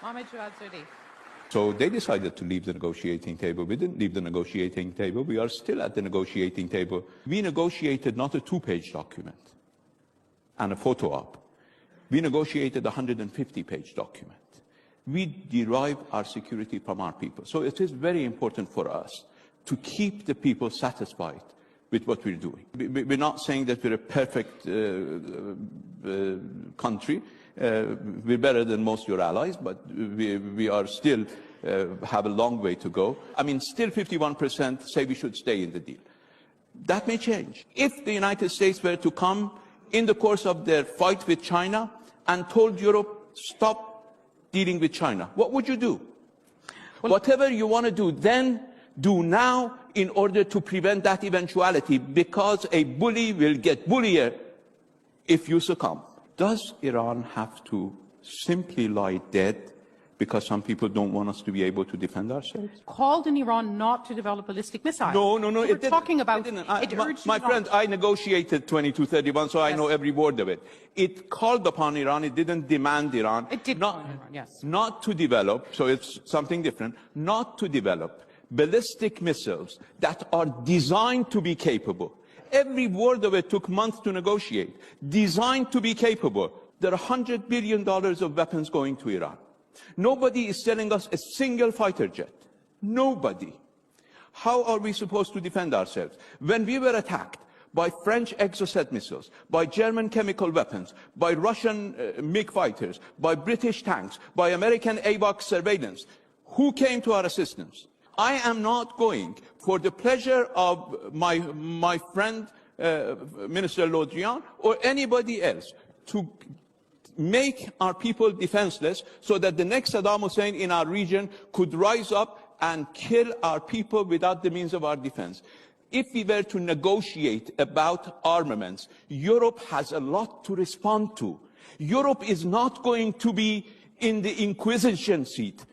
ظريف. So they decided to leave the negotiating table. We didn't leave the negotiating table. We are still at the negotiating table. We negotiated not a 2-page document and a photo op. We negotiated a 150-page document. We derive our security from our people. So it is very important for us to keep the people satisfied with what we're doing. We're not saying that we're a perfect country. We're better than most of your allies, but we are still have a long way to go. I mean, still 51% say we should stay in the deal. That may change. If the United States were to come in the course of their fight with China and told Europe, stop dealing with China, what would you do? Well, whatever you want to do then, do now in order to prevent that eventuality, because a bully will get bullier if you succumb. Does Iran have to simply lie dead because some people don't want us to be able to defend ourselves? Called in Iran not to develop ballistic missiles. No. We're talking about my friend, I negotiated 2231, so I know every word of it. It called upon Iran. It didn't demand Iran. It did call on Iran, yes. Not to develop, so it's something different, not to develop ballistic missiles that are designed to be capable. Every word of it took months to negotiate. Designed to be capable. There are $100 billion of weapons going to Iran. Nobody is selling us a single fighter jet. Nobody. How are we supposed to defend ourselves? When we were attacked by French Exocet missiles, by German chemical weapons, by Russian MiG fighters, by British tanks, by American AWACS surveillance, who came to our assistance? I am not going for the pleasure of my friend, Minister Le Drian, or anybody else, to make our people defenseless so that the next Saddam Hussein in our region could rise up and kill our people without the means of our defense. If we were to negotiate about armaments, Europe has a lot to respond to. Europe is not going to be in the Inquisition seat.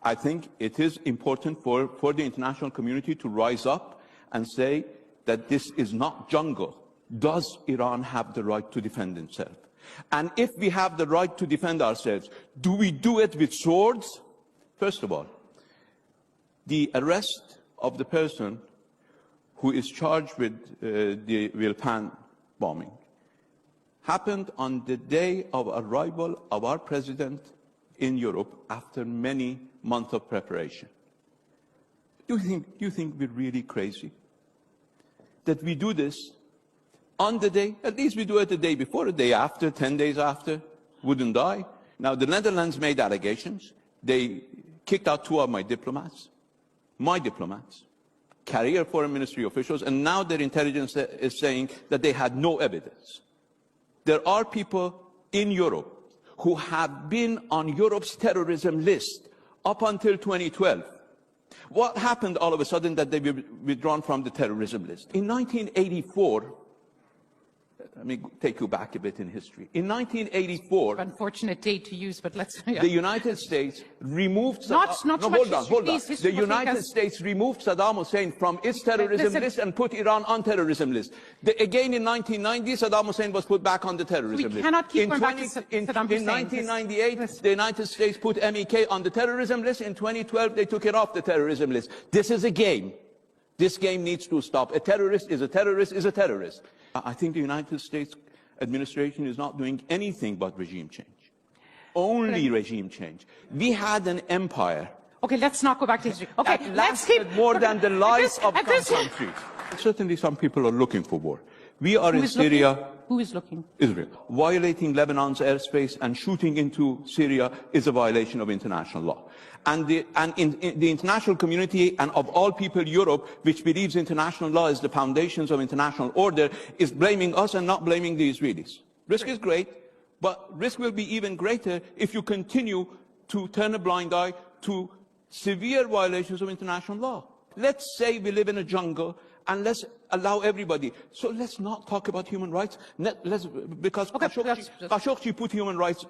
I think it is important for the international community to rise up and say that this is not jungle. Does Iran have the right to defend itself? And if we have the right to defend ourselves, do we do it with swords? First of all, the arrest of the person who is charged with the Villepin bombing happened on the day of arrival of our president in Europe after many months of preparation. Do you think we're really crazy that we do this on the day? At least we do it the day before, the day after, 10 days after, wouldn't die. Now, the Netherlands made allegations. They kicked out 2 of my diplomats, career foreign ministry officials, and now their intelligence is saying that they had no evidence. There are people in Europe who have been on Europe's terrorism list up until 2012. What happened all of a sudden that they were withdrawn from the terrorism list? In 1984, let me take you back a bit in history. In 1984, unfortunate date to use, but let's. Yeah. The United States removed. Hold on. The United States removed Saddam Hussein from its terrorism list and put Iran on terrorism list. Again, in 1990, Saddam Hussein was put back on the terrorism list. We cannot keep going back to Saddam Hussein. In 1998, the United States put MEK on the terrorism list. In 2012, they took it off the terrorism list. This is a game. This game needs to stop. A terrorist is a terrorist is a terrorist. I think the United States administration is not doing anything but regime change. Only regime change. We had an empire. Okay, let's not go back to history. Okay, let's keep more than the lives of some countries. Certainly some people are looking for war. We are in Syria. Who is looking? Israel. Violating Lebanon's airspace and shooting into Syria is a violation of international law. And the international community, and of all people, Europe, which believes international law is the foundations of international order, is blaming us and not blaming the Israelis. Risk is great, but risk will be even greater if you continue to turn a blind eye to severe violations of international law. Let's say we live in a jungle, and let's allow everybody. So let's not talk about human rights. Because Okay, Khashoggi put human rights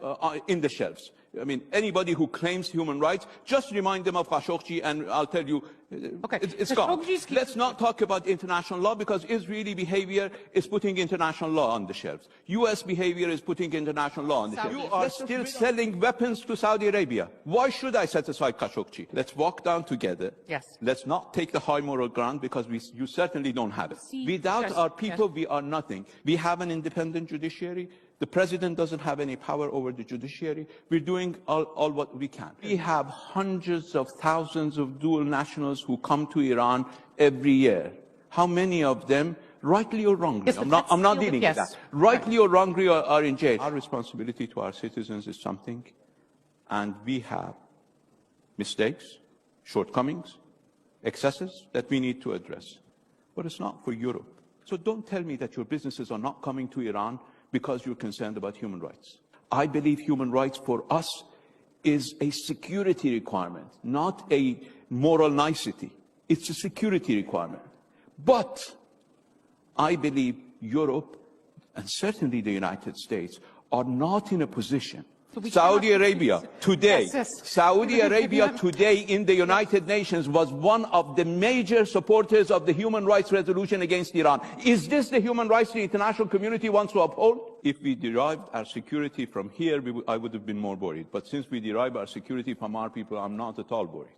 in the shelves. I mean, anybody who claims human rights, just remind them of Khashoggi, and I'll tell you, it's gone. Let's not talk about international law, because Israeli behavior is putting international law on the shelves. U.S. behavior is putting international law on the shelves. You are still selling weapons to Saudi Arabia. Why should I set aside Khashoggi? Let's walk down together. Yes. Let's not take the high moral ground, because you certainly don't have it. Without our people, we are nothing. We have an independent judiciary. The president doesn't have any power over the judiciary. We're doing all what we can. We have hundreds of thousands of dual nationals who come to Iran every year. How many of them, rightly or wrongly, yes, I'm not dealing with that, rightly or wrongly are in jail? Our responsibility to our citizens is something, and we have mistakes, shortcomings, excesses that we need to address. But it's not for Europe. So don't tell me that your businesses are not coming to Iran because you're concerned about human rights. I believe human rights for us is a security requirement, not a moral nicety. It's a security requirement. But I believe Europe, and certainly the United States, are not in a position. Saudi Arabia today, Saudi Arabia today in the United Nations was one of the major supporters of the human rights resolution against Iran. Is this the human rights the international community wants to uphold? If we derived our security from here, I would have been more worried. But since we derive our security from our people, I'm not at all worried.